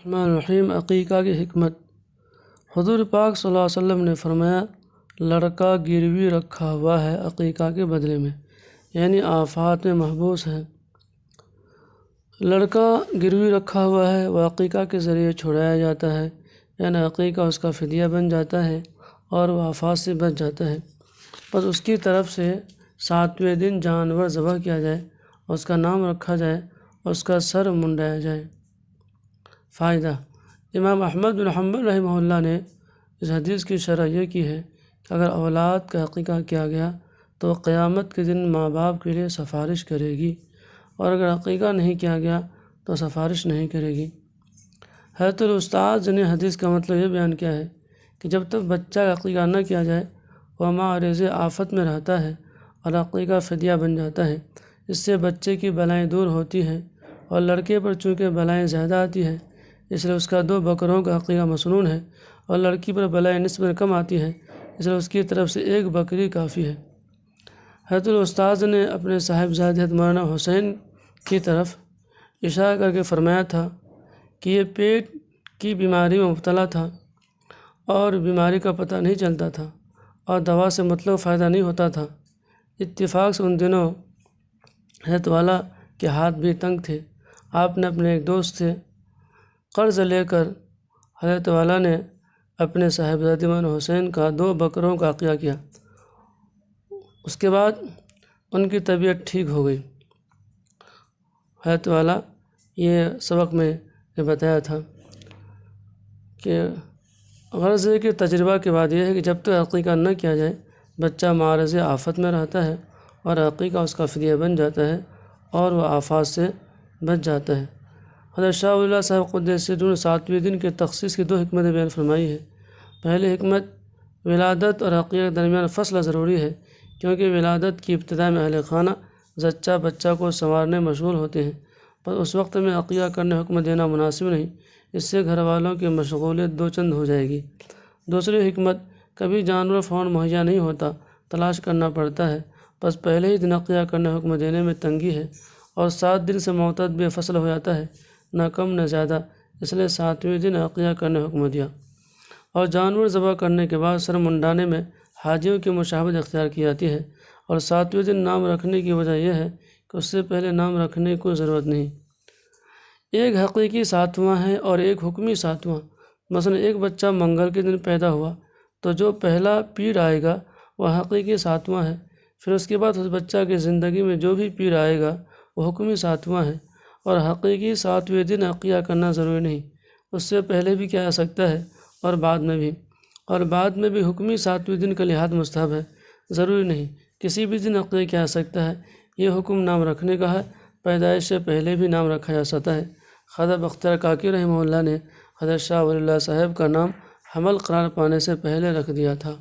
الرحمن الرحیم۔ عقیقہ کی حکمت۔ حضور پاک صلی اللہ علیہ وسلم نے فرمایا، لڑکا گروی رکھا ہوا ہے عقیقہ کے بدلے میں، یعنی آفات میں محبوس ہے۔ لڑکا گروی رکھا ہوا ہے، وہ عقیقہ کے ذریعے چھڑایا جاتا ہے، یعنی عقیقہ اس کا فدیہ بن جاتا ہے اور وہ آفات سے بچ جاتا ہے۔ بس اس کی طرف سے 7ویں دن جانور ذبح کیا جائے اور اس کا نام رکھا جائے اور اس کا سر منڈایا جائے۔ فائدہ: امام احمد بن حنبل رحمہ اللہ نے اس حدیث کی شرح یہ کی ہے کہ اگر اولاد کا عقیقہ کیا گیا تو قیامت کے دن ماں باپ کے لیے سفارش کرے گی، اور اگر عقیقہ نہیں کیا گیا تو سفارش نہیں کرے گی۔ حضرت الاستاذ نے حدیث کا مطلب یہ بیان کیا ہے کہ جب تک بچہ کا عقیقہ نہ کیا جائے وہ معرض آفت میں رہتا ہے اور عقیقہ فدیہ بن جاتا ہے۔ اس سے بچے کی بلائیں دور ہوتی ہیں، اور لڑکے پر چونکہ بلائیں زیادہ آتی ہیں اس لیے اس کا 2 بکروں کا عقیقہ مسنون ہے، اور لڑکی پر بلائیں نسبتاً کم آتی ہیں اس لیے اس کی طرف سے 1 بکری کافی ہے۔ حضرت الاستاذ نے اپنے صاحبزادے حضرت مولانا حسین کی طرف اشارہ کر کے فرمایا تھا کہ یہ پیٹ کی بیماری میں مبتلا تھا اور بیماری کا پتہ نہیں چلتا تھا اور دوا سے مطلب فائدہ نہیں ہوتا تھا۔ اتفاق سے ان دنوں حضرت والا کے ہاتھ بھی تنگ تھے۔ آپ نے اپنے ایک دوست سے قرض لے کر حضرت والا نے اپنے صاحبزادے مولانا حسین کا 2 بکروں کا عقیقہ کیا۔ اس کے بعد ان کی طبیعت ٹھیک ہو گئی۔ حضرت والا یہ سبق میں نے بتایا تھا کہ غرض ہے کہ تجربہ کے بعد یہ ہے کہ جب تک عقیقہ نہ کیا جائے بچہ معرض آفت میں رہتا ہے اور عقیقہ اس کا فدیہ بن جاتا ہے اور وہ آفات سے بچ جاتا ہے۔ حضرت شاہ ولی اللہ صاحب قدس سرہ نے 7ویں دن کے تخصیص کی 2 حکمتیں بیان فرمائی ہے۔ پہلی حکمت، ولادت اور عقیقہ کے درمیان فصل ضروری ہے، کیونکہ ولادت کی ابتدا میں اہل خانہ زچہ بچہ کو سنوارنے مشغول ہوتے ہیں، پر اس وقت میں عقیقہ کرنے حکم دینا مناسب نہیں، اس سے گھر والوں کی مشغولیت 2 چند ہو جائے گی۔ دوسری حکمت، کبھی جانور فوراً مہیا نہیں ہوتا، تلاش کرنا پڑتا ہے، بس پہلے ہی دن عقیقہ کرنے حکم دینے میں تنگی ہے، اور 7 دن سے معتد بے فصل ہو جاتا ہے، نہ کم نہ زیادہ، اس لیے 7ویں دن عقیقہ کرنے حکم دیا۔ اور جانور ذبح کرنے کے بعد سر منڈانے میں حاجیوں کی مشابہت اختیار کی جاتی ہے، اور 7ویں دن نام رکھنے کی وجہ یہ ہے کہ اس سے پہلے نام رکھنے کی کوئی ضرورت نہیں۔ ایک حقیقی 7واں ہے اور ایک حکمی 7واں۔ مثلا ایک بچہ منگل کے دن پیدا ہوا تو جو پہلا پیر آئے گا وہ حقیقی 7واں ہے، پھر اس کے بعد اس بچہ کی زندگی میں جو بھی پیر آئے گا وہ حکمی 7واں ہے، اور حقیقی 7ویں دن عقیقہ کرنا ضروری نہیں، اس سے پہلے بھی کیا جا سکتا ہے اور بعد میں بھی، اور بعد میں بھی حکمی 7ویں دن کا لحاظ مستحب ہے، ضروری نہیں، کسی بھی دن عقیقہ کیا جا سکتا ہے۔ یہ حکم نام رکھنے کا ہے، پیدائش سے پہلے بھی نام رکھا جا سکتا ہے۔ خواجہ بختیار کاکی رحمہ اللہ نے حضرت شاہ ولی اللہ صاحب کا نام حمل قرار پانے سے پہلے رکھ دیا تھا۔